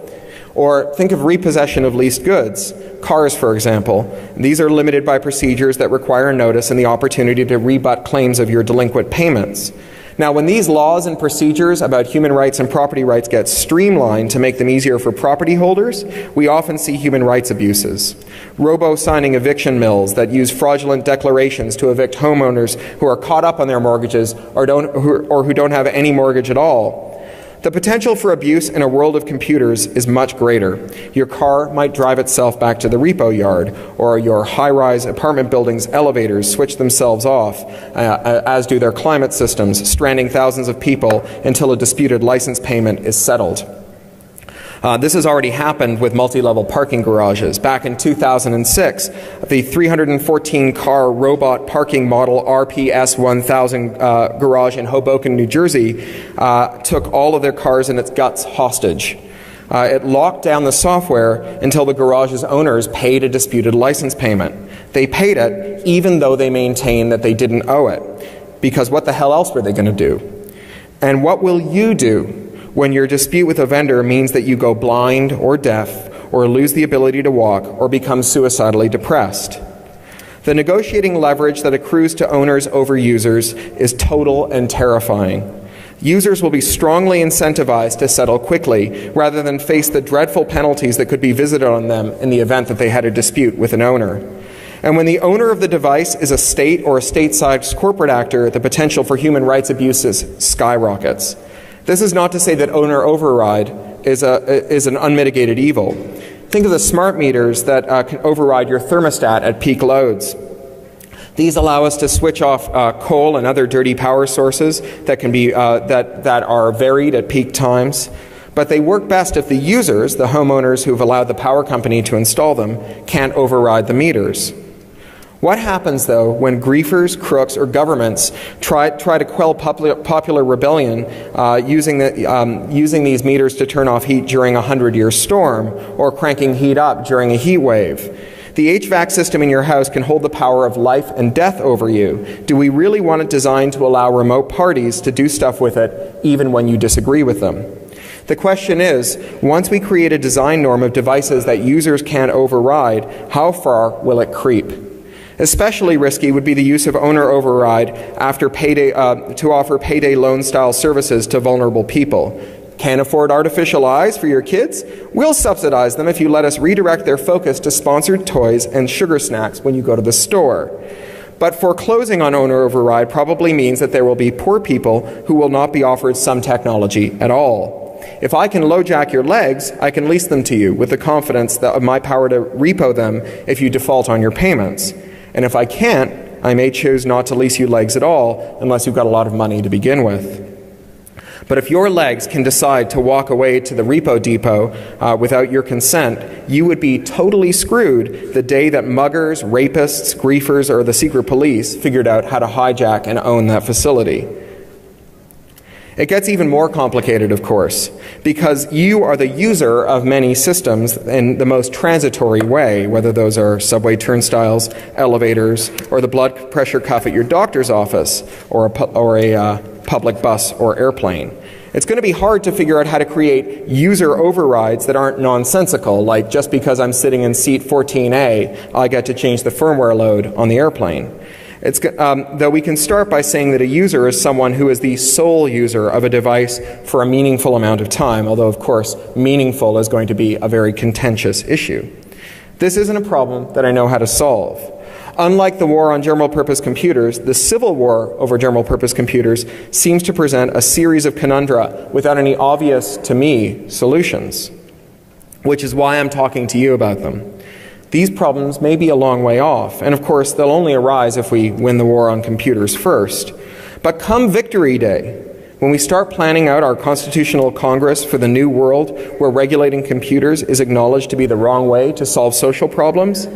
Or think of repossession of leased goods. Cars, for example. These are limited by procedures that require notice and the opportunity to rebut claims of your delinquent payments. Now, when these laws and procedures about human rights and property rights get streamlined to make them easier for property holders, we often see human rights abuses. Robo-signing eviction mills that use fraudulent declarations to evict homeowners who are caught up on their mortgages or who don't have any mortgage at all. The potential for abuse in a world of computers is much greater. Your car might drive itself back to the repo yard, or your high-rise apartment building's elevators switch themselves off, as do their climate systems, stranding thousands of people until a disputed license payment is settled. This has already happened with multi-level parking garages. Back in 2006, the 314-car robot parking model RPS 1000 garage in Hoboken, New Jersey, took all of their cars and its guts hostage. It locked down the software until the garage's owners paid a disputed license payment. They paid it even though they maintained that they didn't owe it, because what the hell else were they going to do? And what will you do when your dispute with a vendor means that you go blind or deaf or lose the ability to walk or become suicidally depressed? The negotiating leverage that accrues to owners over users is total and terrifying. Users will be strongly incentivized to settle quickly rather than face the dreadful penalties that could be visited on them in the event that they had a dispute with an owner. And when the owner of the device is a state or a state-sized corporate actor, the potential for human rights abuses skyrockets. This is not to say that owner override is an unmitigated evil. Think of the smart meters that can override your thermostat at peak loads. These allow us to switch off coal and other dirty power sources that can be that are varied at peak times. But they work best if the users, the homeowners who've allowed the power company to install them, can't override the meters. What happens, though, when griefers, crooks, or governments try to quell popular rebellion using these meters to turn off heat during a 100-year storm or cranking heat up during a heat wave? The HVAC system in your house can hold the power of life and death over you. Do we really want it designed to allow remote parties to do stuff with it even when you disagree with them? The question is, once we create a design norm of devices that users can't override, how far will it creep? Especially risky would be the use of owner override after payday, to offer payday loan-style services to vulnerable people. Can't afford artificial eyes for your kids? We'll subsidize them if you let us redirect their focus to sponsored toys and sugar snacks when you go to the store. But foreclosing on owner override probably means that there will be poor people who will not be offered some technology at all. If I can LoJack your legs, I can lease them to you with the confidence of my power to repo them if you default on your payments. And if I can't, I may choose not to lease you legs at all unless you've got a lot of money to begin with. But if your legs can decide to walk away to the repo depot without your consent, you would be totally screwed the day that muggers, rapists, griefers, or the secret police figured out how to hijack and own that facility. It gets even more complicated, of course, because you are the user of many systems in the most transitory way, whether those are subway turnstiles, elevators, or the blood pressure cuff at your doctor's office, or a public bus or airplane. It's going to be hard to figure out how to create user overrides that aren't nonsensical, like just because I'm sitting in seat 14A, I get to change the firmware load on the airplane. Though we can start by saying that a user is someone who is the sole user of a device for a meaningful amount of time, although of course meaningful is going to be a very contentious issue. This isn't a problem that I know how to solve. Unlike the war on general-purpose computers, the civil war over general-purpose computers seems to present a series of conundra without any obvious, to me, solutions, which is why I'm talking to you about them. These problems may be a long way off, and of course they'll only arise if we win the war on computers first. But come Victory Day, when we start planning out our constitutional Congress for the new world where regulating computers is acknowledged to be the wrong way to solve social problems,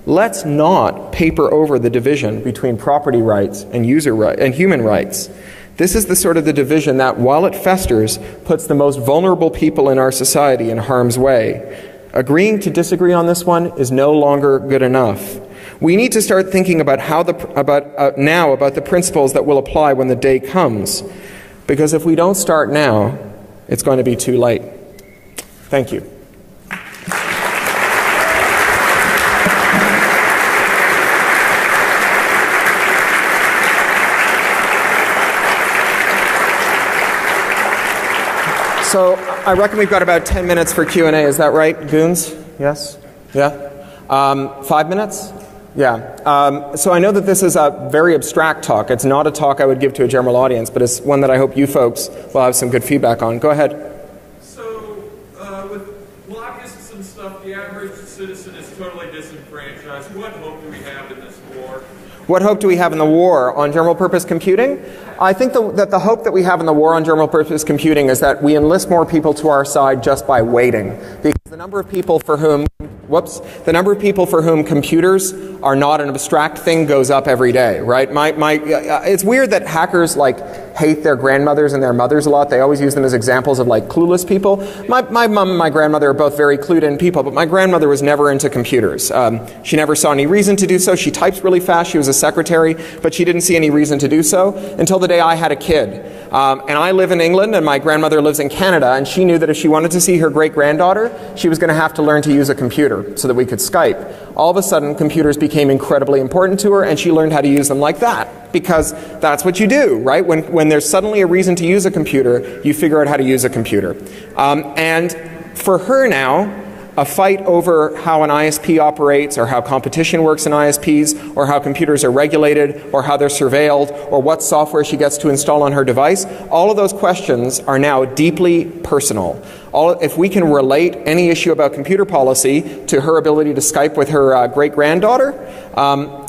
let's not paper over the division between property rights and human rights. This is the sort of the division that, while it festers, puts the most vulnerable people in our society in harm's way. Agreeing to disagree on this one is no longer good enough. We need to start thinking about now about the principles that will apply when the day comes. Because if we don't start now, it's going to be too late. Thank you. So I reckon we've got about 10 minutes for Q&A. Is that right, goons? Yes? Yeah? 5 minutes? Yeah. So I know that this is a very abstract talk. It's not a talk I would give to a general audience, but it's one that I hope you folks will have some good feedback on. Go ahead. So with lobbyists and stuff, the average citizen is totally disenfranchised. What hope do we have in this war? What hope do we have in the war on general-purpose computing? I think that the hope that we have in the war on general-purpose computing is that we enlist more people to our side just by waiting. Because the number of people for whom computers are not an abstract thing goes up every day, right? It's weird that hackers hate their grandmothers and their mothers a lot. They always use them as examples of clueless people. My mom and my grandmother are both very clued in people, but my grandmother was never into computers. She never saw any reason to do so. She types really fast. She was a secretary, but she didn't see any reason to do so until the day I had a kid. And I live in England and my grandmother lives in Canada, and she knew that if she wanted to see her great-granddaughter, she was going to have to learn to use a computer so that we could Skype. All of a sudden, computers became incredibly important to her, and she learned how to use them like that. Because that's what you do, right? When there's suddenly a reason to use a computer, you figure out how to use a computer. And for her now, a fight over how an ISP operates, or how competition works in ISPs, or how computers are regulated, or how they're surveilled, or what software she gets to install on her device, all of those questions are now deeply personal. If we can relate any issue about computer policy to her ability to Skype with her great-granddaughter,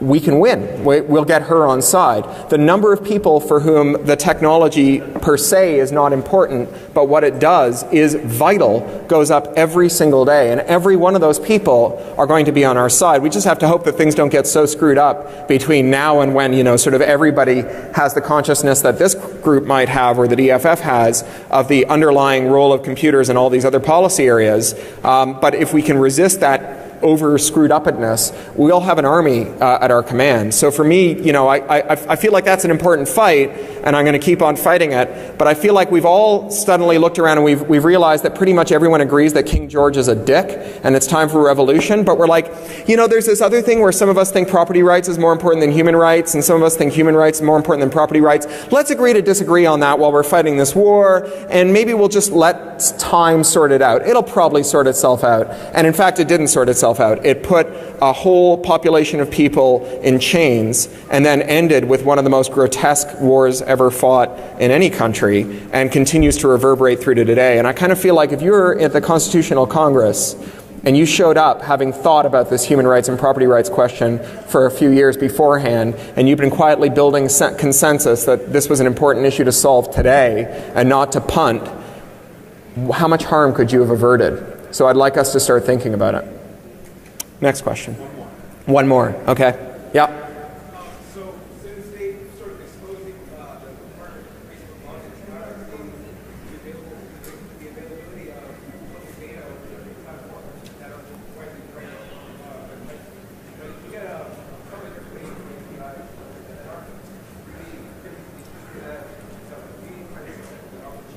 we can win. We'll get her on side. The number of people for whom the technology per se is not important, but what it does is vital, goes up every single day. And every one of those people are going to be on our side. We just have to hope that things don't get so screwed up between now and when, sort of everybody has the consciousness that this group might have, or that EFF has, of the underlying role of computers in all these other policy areas. But if we can resist that over screwed upness, we'll have an army at our command. So for me, I feel like that's an important fight, and I'm going to keep on fighting it. But I feel like we've all suddenly looked around and we've realized that pretty much everyone agrees that King George is a dick, and it's time for revolution. But we're like, there's this other thing where some of us think property rights is more important than human rights, and some of us think human rights is more important than property rights. Let's agree to disagree on that while we're fighting this war, and maybe we'll just let time sort it out. It'll probably sort itself out. And in fact, it didn't sort itself out. It put a whole population of people in chains and then ended with one of the most grotesque wars ever fought in any country, and continues to reverberate through to today. And I kind of feel like if you're at the Constitutional Congress and you showed up having thought about this human rights and property rights question for a few years beforehand, and you've been quietly building consensus that this was an important issue to solve today and not to punt, how much harm could you have averted? So I'd like us to start thinking about it. Next question. One more. Okay. Yeah. So since they sort of exposing the department of Facebook launches, how are they the availability of public data over the platforms that are widely available? You get a public information from the API that aren't really that meeting participants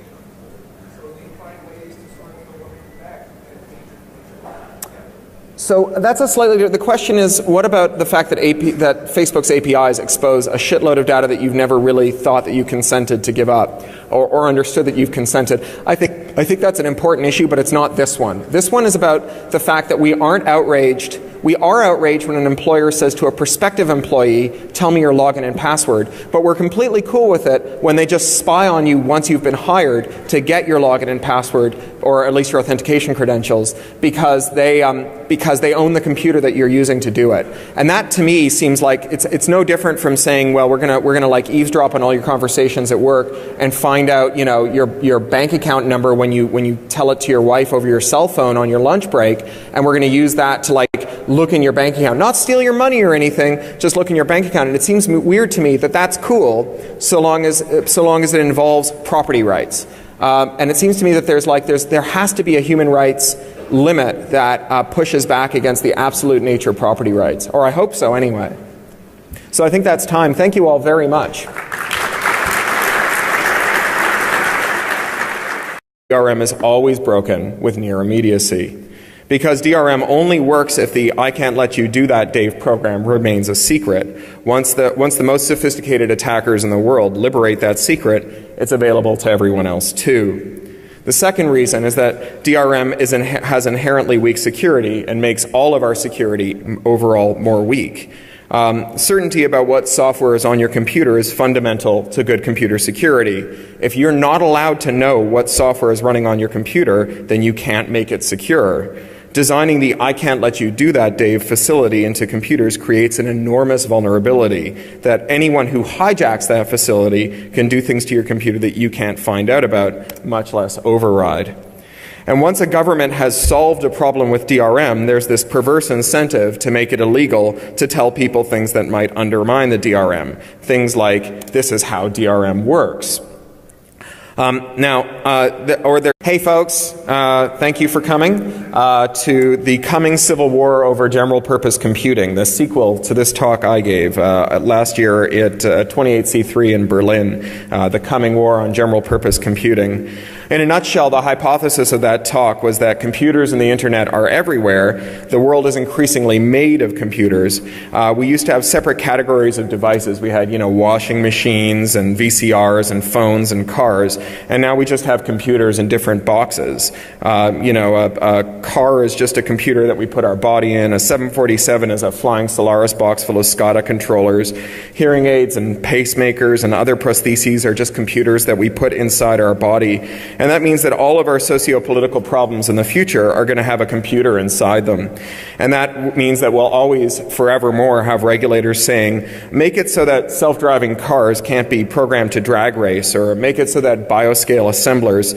So that's a slightly different. The question is, what about the fact that that Facebook's APIs expose a shitload of data that you've never really thought that you consented to give up, or understood that you've consented? I think that's an important issue, but it's not this one. This one is about the fact that we aren't outraged. We are outraged when an employer says to a prospective employee, tell me your login and password, but we're completely cool with it when they just spy on you once you've been hired to get your login and password, or at least your authentication credentials, because they own the computer that you're using to do it. And that to me seems like it's no different from saying, well, we're gonna like eavesdrop on all your conversations at work and find out, you know, your bank account number when you tell it to your wife over your cell phone on your lunch break, and we're gonna use that to like look in your bank account, not steal your money or anything, just look in your bank account. And it seems weird to me that that's cool so long as it involves property rights. And it seems to me that there has to be a human rights limit that pushes back against the absolute nature of property rights, or I hope so anyway. So I think that's time. Thank you all very much. DRM is always broken with near immediacy, because DRM only works if the I can't let you do that, Dave program remains a secret. Once the most sophisticated attackers in the world liberate that secret, it's available to everyone else too. The second reason is that DRM has inherently weak security and makes all of our security overall more weak. Certainty about what software is on your computer is fundamental to good computer security. If you're not allowed to know what software is running on your computer, then you can't make it secure. Designing the I can't let you do that, Dave facility into computers creates an enormous vulnerability that anyone who hijacks that facility can do things to your computer that you can't find out about, much less override. And once a government has solved a problem with DRM, there's this perverse incentive to make it illegal to tell people things that might undermine the DRM. Things like, this is how DRM works. Hey folks, thank you for coming to the coming civil war over general purpose computing, the sequel to this talk I gave last year at 28C3 in Berlin, the coming war on general purpose computing. In a nutshell, the hypothesis of that talk was that computers and the internet are everywhere. The world is increasingly made of computers. We used to have separate categories of devices. We had, washing machines and VCRs and phones and cars, and now we just have computers in different boxes. A car is just a computer that we put our body in. A 747 is a flying Solaris box full of SCADA controllers. Hearing aids and pacemakers and other prostheses are just computers that we put inside our body. And that means that all of our socio-political problems in the future are going to have a computer inside them. And that means that we'll always, forevermore, have regulators saying, make it so that self-driving cars can't be programmed to drag race, or make it so that bioscale assemblers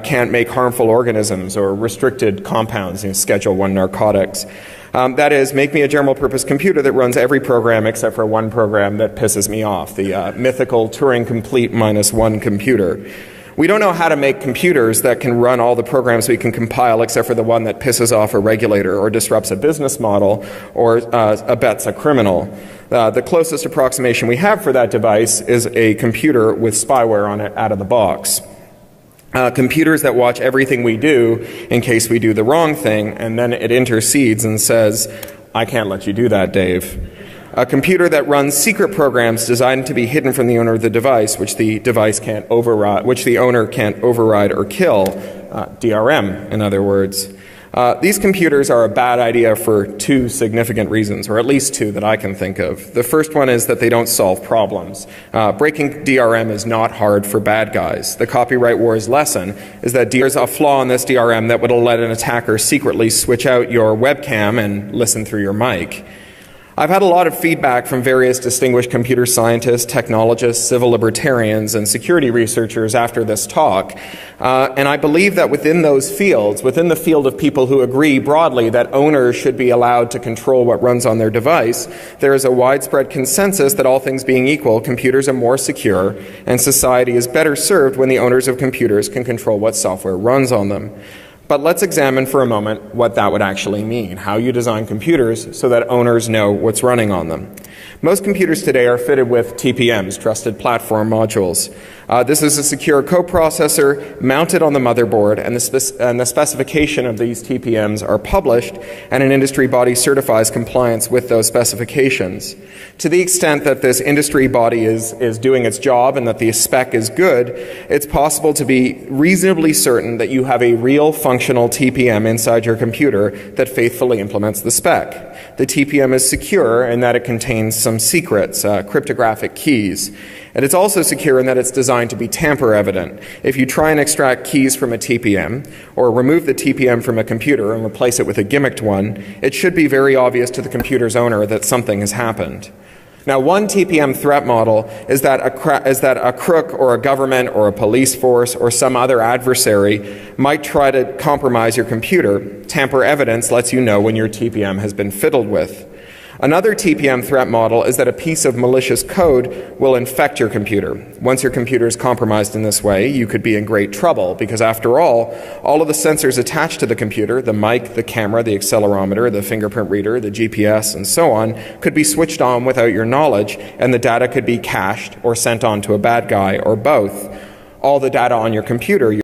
can't make harmful organisms or restricted compounds in Schedule I narcotics. That is, make me a general-purpose computer that runs every program except for one program that pisses me off, the mythical Turing-complete -1 computer. We don't know how to make computers that can run all the programs we can compile except for the one that pisses off a regulator or disrupts a business model or abets a criminal. The closest approximation we have for that device is a computer with spyware on it out of the box. Computers that watch everything we do in case we do the wrong thing, and then it intercedes and says, I can't let you do that, Dave. A computer that runs secret programs designed to be hidden from the owner of the device, which the device can't override, which the owner can't override or kill, DRM, in other words. These computers are a bad idea for two significant reasons, or at least two that I can think of. The first one is that they don't solve problems. Breaking DRM is not hard for bad guys. The copyright war's lesson is that there's a flaw in this DRM that would let an attacker secretly switch out your webcam and listen through your mic. I've had a lot of feedback from various distinguished computer scientists, technologists, civil libertarians, and security researchers after this talk, and I believe that within those fields, within the field of people who agree broadly that owners should be allowed to control what runs on their device, there is a widespread consensus that all things being equal, computers are more secure, and society is better served when the owners of computers can control what software runs on them. But let's examine for a moment what that would actually mean, how you design computers so that owners know what's running on them. Most computers today are fitted with TPMs, Trusted Platform Modules. This is a secure coprocessor mounted on the motherboard, and the specification of these TPMs are published, and an industry body certifies compliance with those specifications. To the extent that this industry body is doing its job and that the spec is good, it's possible to be reasonably certain that you have a real functional TPM inside your computer that faithfully implements the spec. The TPM is secure in that it contains some secrets, cryptographic keys. And it's also secure in that it's designed to be tamper evident. If you try and extract keys from a TPM, or remove the TPM from a computer and replace it with a gimmicked one, it should be very obvious to the computer's owner that something has happened. Now, one TPM threat model is that a crook or a government or a police force or some other adversary might try to compromise your computer. Tamper evidence lets you know when your TPM has been fiddled with. Another TPM threat model is that a piece of malicious code will infect your computer. Once your computer is compromised in this way, you could be in great trouble because, after all of the sensors attached to the computer, the mic, the camera, the accelerometer, the fingerprint reader, the GPS, and so on, could be switched on without your knowledge, and the data could be cached or sent on to a bad guy, or both. All the data on your computer